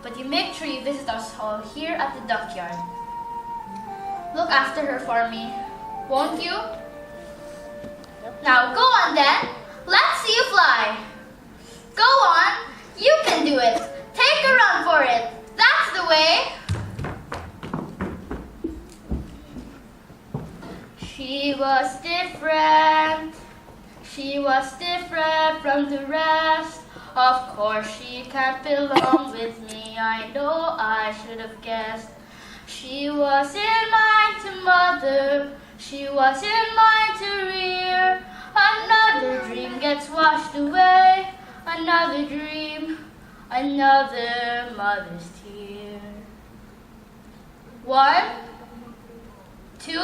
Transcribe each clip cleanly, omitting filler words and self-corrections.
But you make sure you visit us all here at the dockyard. Look after her for me, won't you? Now go on then. Let's see you fly. Go on. You can do it. Take a run for it. That's the way. She was different. She was different from the rest. Of course she can't belong with me. I know I should have guessed. She wasn't mine to mother. She wasn't mine to rear. Another dream gets washed away. Another dream. Another mother's tear. 1, 2.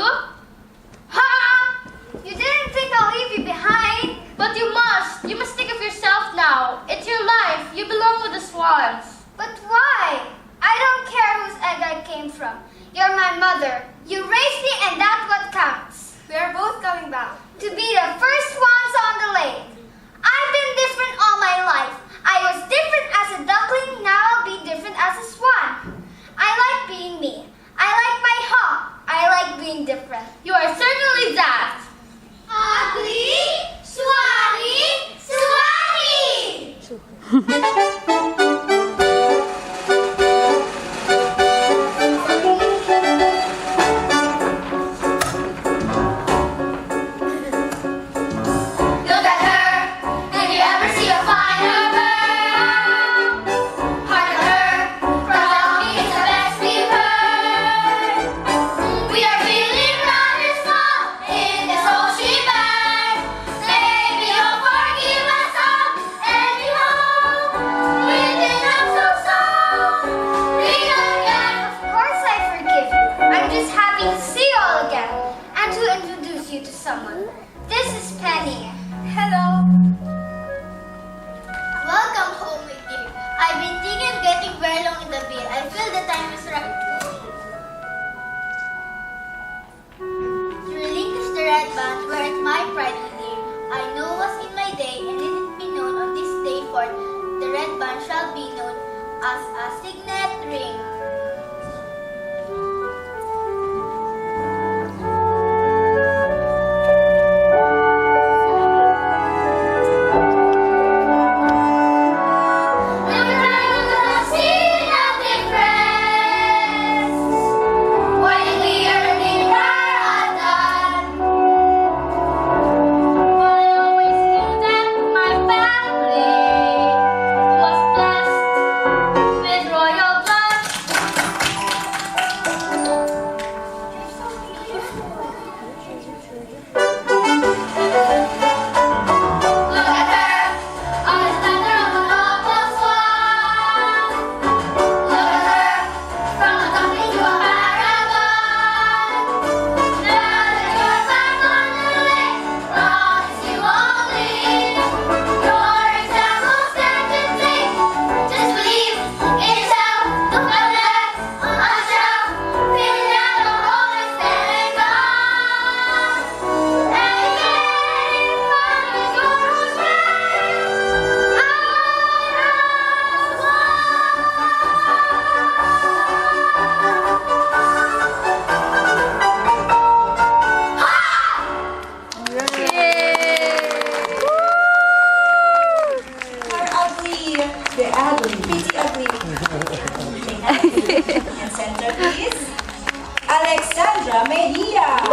Ha! You didn't think I'll leave you behind. But you must. You must think of yourself now. It's your life. You belong with the swans. But why? I don't care whose egg I came from. You're my mother. You raised me and that's what counts. We are both coming back. To be the first swans on the lake. I've been different all my life. I was different as a duckling, now I'll be different as a swan. I like being me. I like my honk. I like being different. You are certainly that. Ugly, swanny, swanny! center, please. Alexandra Mejia.